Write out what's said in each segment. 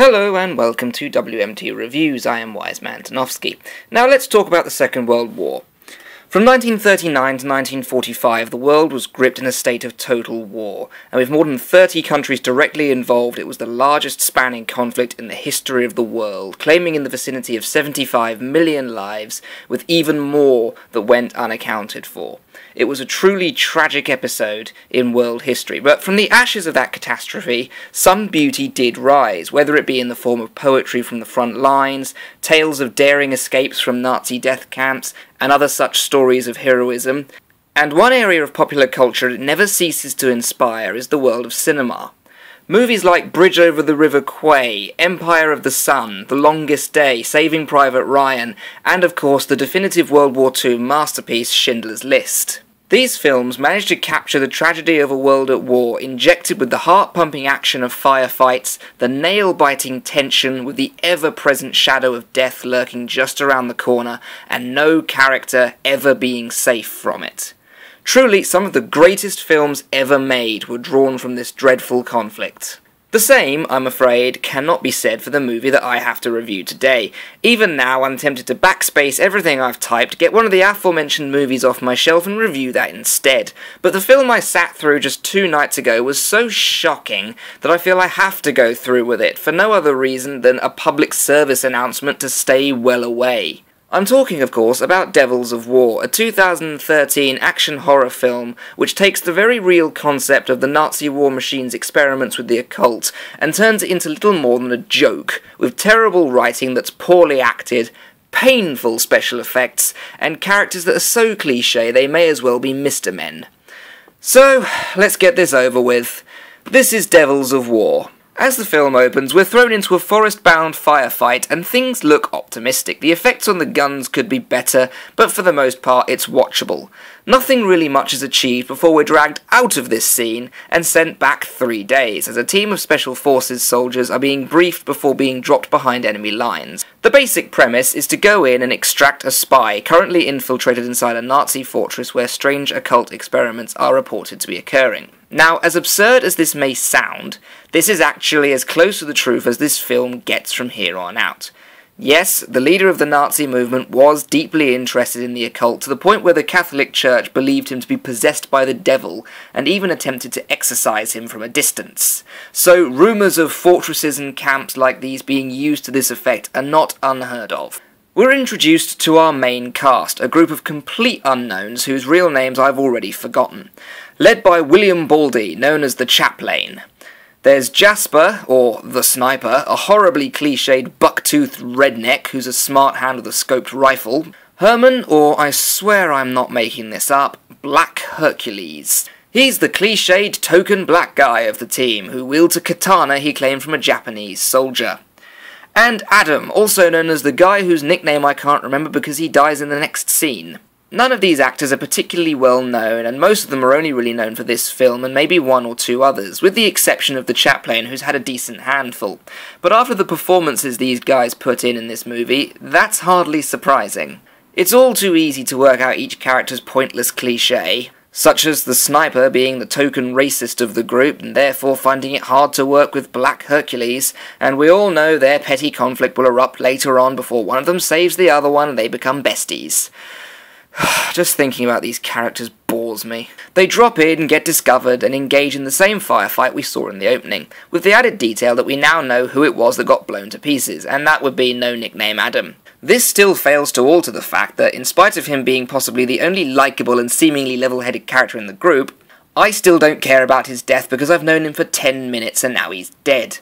Hello and welcome to WMT Reviews. I am Wiseman Tanofsky. Now let's talk about the Second World War. From 1939 to 1945, the world was gripped in a state of total war, and with more than 30 countries directly involved, it was the largest spanning conflict in the history of the world, claiming in the vicinity of 75 million lives, with even more that went unaccounted for. It was a truly tragic episode in world history, but from the ashes of that catastrophe, some beauty did rise, whether it be in the form of poetry from the front lines, tales of daring escapes from Nazi death camps, and other such stories of heroism. And one area of popular culture that never ceases to inspire is the world of cinema. Movies like Bridge Over the River Kwai, Empire of the Sun, The Longest Day, Saving Private Ryan, and of course the definitive World War II masterpiece Schindler's List. These films managed to capture the tragedy of a world at war, injected with the heart-pumping action of firefights, the nail-biting tension with the ever-present shadow of death lurking just around the corner, and no character ever being safe from it. Truly, some of the greatest films ever made were drawn from this dreadful conflict. The same, I'm afraid, cannot be said for the movie that I have to review today. Even now, I'm tempted to backspace everything I've typed, get one of the aforementioned movies off my shelf and review that instead. But the film I sat through just 2 nights ago was so shocking that I feel I have to go through with it, for no other reason than a public service announcement to stay well away. I'm talking, of course, about Devils of War, a 2013 action horror film which takes the very real concept of the Nazi war machine's experiments with the occult and turns it into little more than a joke, with terrible writing that's poorly acted, painful special effects, and characters that are so cliché they may as well be Mr. Men. So, let's get this over with. This is Devils of War. As the film opens, we're thrown into a forest-bound firefight, and things look optimistic. The effects on the guns could be better, but for the most part it's watchable. Nothing really much is achieved before we're dragged out of this scene and sent back 3 days, as a team of Special Forces soldiers are being briefed before being dropped behind enemy lines. The basic premise is to go in and extract a spy currently infiltrated inside a Nazi fortress where strange occult experiments are reported to be occurring. Now, as absurd as this may sound, this is actually as close to the truth as this film gets from here on out. Yes, the leader of the Nazi movement was deeply interested in the occult to the point where the Catholic Church believed him to be possessed by the devil and even attempted to exorcise him from a distance. So rumours of fortresses and camps like these being used to this effect are not unheard of. We're introduced to our main cast, a group of complete unknowns whose real names I've already forgotten. Led by William Baldy, known as the Chaplain. There's Jasper, or the Sniper, a horribly cliched buck-toothed redneck who's a smart hand with a scoped rifle. Herman, or I swear I'm not making this up, Black Hercules. He's the cliched token black guy of the team, who wields a katana he claimed from a Japanese soldier. And Adam, also known as the guy whose nickname I can't remember because he dies in the next scene. None of these actors are particularly well known, and most of them are only really known for this film and maybe 1 or 2 others, with the exception of the Chaplain, who's had a decent handful. But after the performances these guys put in this movie, that's hardly surprising. It's all too easy to work out each character's pointless cliché, such as the Sniper being the token racist of the group and therefore finding it hard to work with Black Hercules, and we all know their petty conflict will erupt later on before one of them saves the other one and they become besties. Just thinking about these characters bores me. They drop in and get discovered and engage in the same firefight we saw in the opening, with the added detail that we now know who it was that got blown to pieces, and that would be no nickname Adam. This still fails to alter the fact that, in spite of him being possibly the only likeable and seemingly level-headed character in the group, I still don't care about his death because I've known him for 10 minutes and now he's dead.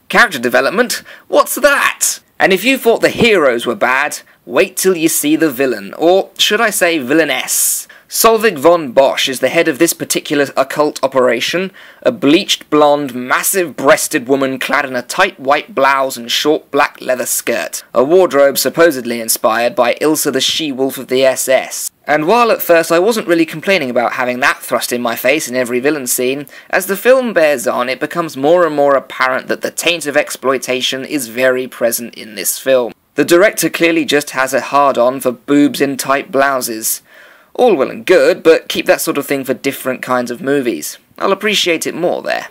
Character development? What's that? And if you thought the heroes were bad, wait till you see the villain, or should I say villainess. Solveig von Bosch is the head of this particular occult operation, a bleached blonde, massive-breasted woman clad in a tight white blouse and short black leather skirt, a wardrobe supposedly inspired by Ilsa the she-wolf of the SS. And while at first I wasn't really complaining about having that thrust in my face in every villain scene, as the film bears on it becomes more and more apparent that the taint of exploitation is very present in this film. The director clearly just has a hard-on for boobs in tight blouses. All well and good, but keep that sort of thing for different kinds of movies. I'll appreciate it more there.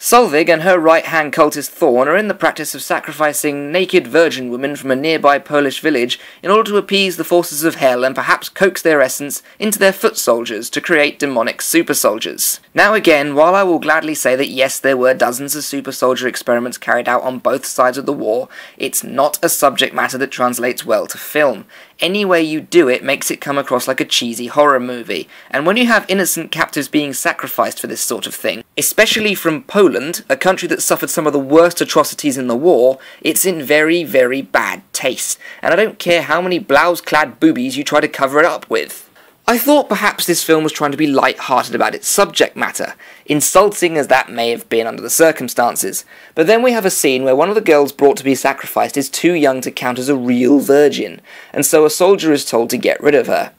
Solveig and her right-hand cultist Thorn are in the practice of sacrificing naked virgin women from a nearby Polish village in order to appease the forces of hell and perhaps coax their essence into their foot soldiers to create demonic super soldiers. Now again, while I will gladly say that yes, there were dozens of super soldier experiments carried out on both sides of the war, it's not a subject matter that translates well to film. Any way you do it makes it come across like a cheesy horror movie, and when you have innocent captives being sacrificed for this sort of thing, especially from Poland, a country that suffered some of the worst atrocities in the war, it's in very, very bad taste, and I don't care how many blouse-clad boobies you try to cover it up with. I thought perhaps this film was trying to be light-hearted about its subject matter, insulting as that may have been under the circumstances, but then we have a scene where one of the girls brought to be sacrificed is too young to count as a real virgin, and so a soldier is told to get rid of her.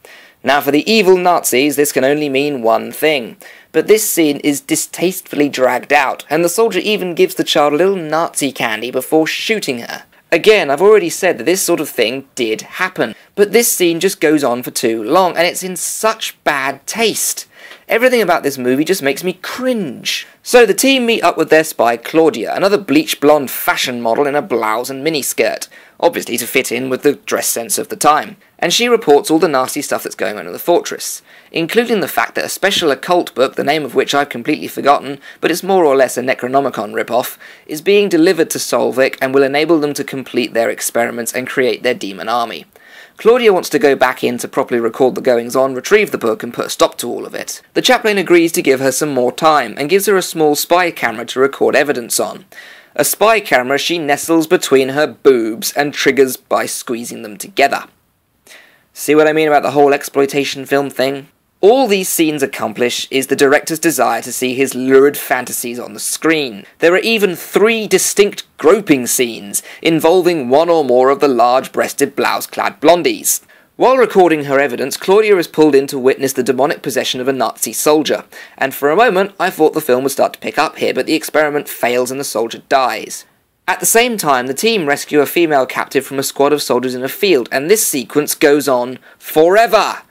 Now for the evil Nazis, this can only mean one thing, but this scene is distastefully dragged out, and the soldier even gives the child a little Nazi candy before shooting her. Again, I've already said that this sort of thing did happen, but this scene just goes on for too long, and it's in such bad taste. Everything about this movie just makes me cringe. So the team meet up with their spy Claudia, another bleach blonde fashion model in a blouse and miniskirt, obviously to fit in with the dress sense of the time, and she reports all the nasty stuff that's going on in the fortress, including the fact that a special occult book, the name of which I've completely forgotten, but it's more or less a Necronomicon ripoff, is being delivered to Solveig and will enable them to complete their experiments and create their demon army. Claudia wants to go back in to properly record the goings-on, retrieve the book, and put a stop to all of it. The chaplain agrees to give her some more time, and gives her a small spy camera to record evidence on. A spy camera she nestles between her boobs and triggers by squeezing them together. See what I mean about the whole exploitation film thing? All these scenes accomplish is the director's desire to see his lurid fantasies on the screen. There are even 3 distinct groping scenes, involving one or more of the large-breasted blouse-clad blondies. While recording her evidence, Claudia is pulled in to witness the demonic possession of a Nazi soldier, and for a moment I thought the film would start to pick up here, but the experiment fails and the soldier dies. At the same time, the team rescue a female captive from a squad of soldiers in a field, and this sequence goes on forever!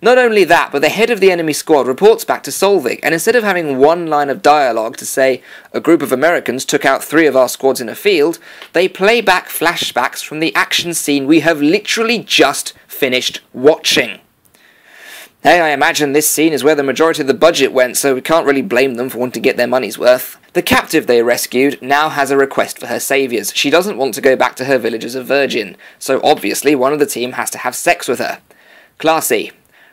Not only that, but the head of the enemy squad reports back to Solveig, and instead of having one line of dialogue to say, a group of Americans took out 3 of our squads in a field, they play back flashbacks from the action scene we have literally just finished watching. Hey, I imagine this scene is where the majority of the budget went, so we can't really blame them for wanting to get their money's worth. The captive they rescued now has a request for her saviours. She doesn't want to go back to her village as a virgin, so obviously one of the team has to have sex with her. Classy.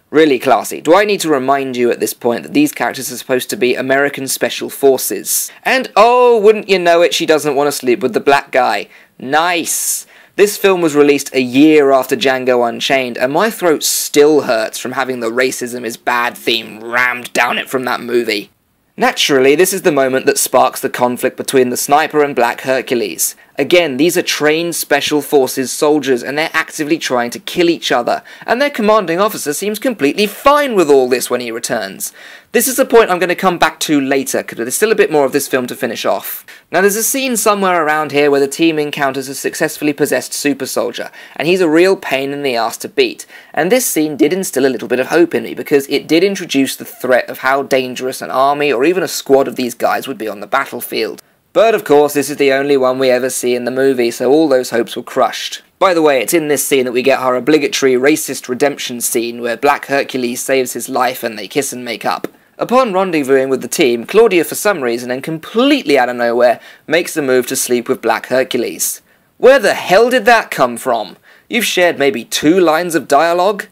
Really classy. Do I need to remind you at this point that these characters are supposed to be American Special Forces? And oh, wouldn't you know it, she doesn't want to sleep with the black guy. Nice! This film was released a year after Django Unchained, and my throat still hurts from having the racism is bad theme rammed down it from that movie. Naturally, this is the moment that sparks the conflict between the sniper and Black Hercules. Again, these are trained Special Forces soldiers, and they're actively trying to kill each other, and their commanding officer seems completely fine with all this when he returns. This is a point I'm going to come back to later, because there's still a bit more of this film to finish off. Now there's a scene somewhere around here where the team encounters a successfully possessed super soldier, and he's a real pain in the ass to beat, and this scene did instill a little bit of hope in me, because it did introduce the threat of how dangerous an army or even a squad of these guys would be on the battlefield. But of course, this is the only one we ever see in the movie, so all those hopes were crushed. By the way, it's in this scene that we get our obligatory racist redemption scene where Black Hercules saves his life and they kiss and make up. Upon rendezvousing with the team, Claudia for some reason and completely out of nowhere makes the move to sleep with Black Hercules. Where the hell did that come from? You've shared maybe 2 lines of dialogue?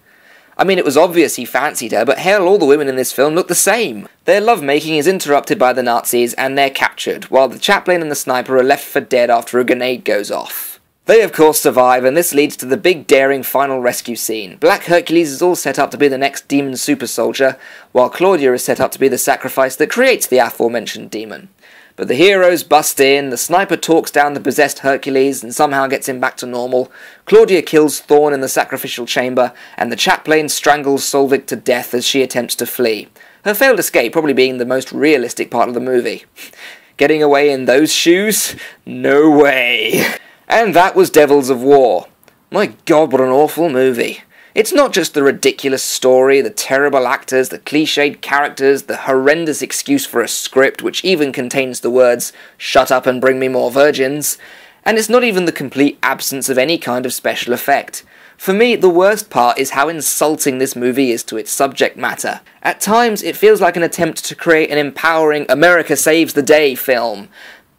I mean, it was obvious he fancied her, but hell, all the women in this film look the same. Their lovemaking is interrupted by the Nazis, and they're captured, while the chaplain and the sniper are left for dead after a grenade goes off. They of course survive, and this leads to the big daring final rescue scene. Black Hercules is all set up to be the next demon super soldier, while Claudia is set up to be the sacrifice that creates the aforementioned demon. But the heroes bust in, the sniper talks down the possessed Hercules and somehow gets him back to normal, Claudia kills Thorn in the sacrificial chamber, and the chaplain strangles Solveig to death as she attempts to flee. Her failed escape probably being the most realistic part of the movie. Getting away in those shoes? No way! And that was Devils of War. My god, what an awful movie. It's not just the ridiculous story, the terrible actors, the cliched characters, the horrendous excuse for a script which even contains the words, "Shut up and bring me more virgins," and it's not even the complete absence of any kind of special effect. For me, the worst part is how insulting this movie is to its subject matter. At times, it feels like an attempt to create an empowering America saves the day film,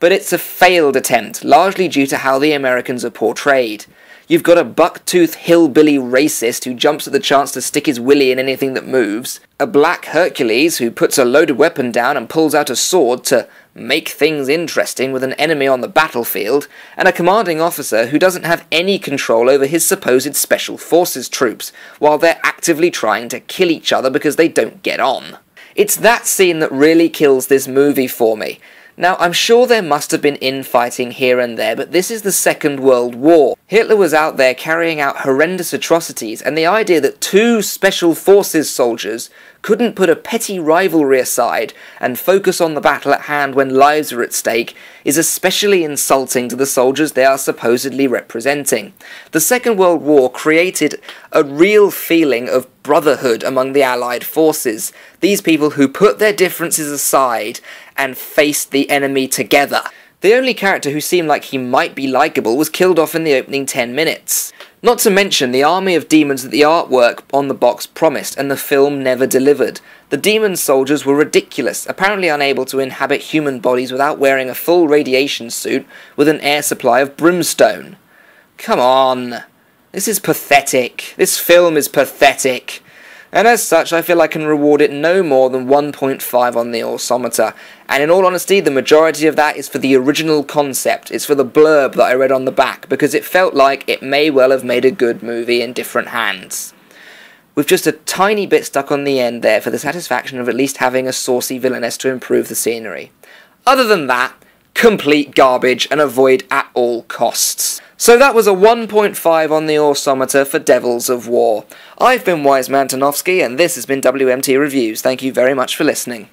but it's a failed attempt, largely due to how the Americans are portrayed. You've got a buck-toothed hillbilly racist who jumps at the chance to stick his willy in anything that moves, a black Hercules who puts a loaded weapon down and pulls out a sword to make things interesting with an enemy on the battlefield, and a commanding officer who doesn't have any control over his supposed special forces troops, while they're actively trying to kill each other because they don't get on. It's that scene that really kills this movie for me. Now, I'm sure there must have been infighting here and there, but this is the Second World War. Hitler was out there carrying out horrendous atrocities, and the idea that two special forces soldiers couldn't put a petty rivalry aside and focus on the battle at hand when lives are at stake is especially insulting to the soldiers they are supposedly representing. The Second World War created a real feeling of brotherhood among the Allied forces, these people who put their differences aside and faced the enemy together. The only character who seemed like he might be likeable was killed off in the opening 10 minutes. Not to mention the army of demons that the artwork on the box promised, and the film never delivered. The demon soldiers were ridiculous, apparently unable to inhabit human bodies without wearing a full radiation suit with an air supply of brimstone. Come on. This is pathetic. This film is pathetic. And as such, I feel I can reward it no more than 1.5 on the Awesommeter. And in all honesty, the majority of that is for the original concept. It's for the blurb that I read on the back, because it felt like it may well have made a good movie in different hands. With just a tiny bit stuck on the end there for the satisfaction of at least having a saucy villainess to improve the scenery. Other than that, complete garbage and avoid at all costs. So that was a 1.5 on the Awesommeter for Devils of War. I've been Wiseman Tarnowski, and this has been WMT Reviews. Thank you very much for listening.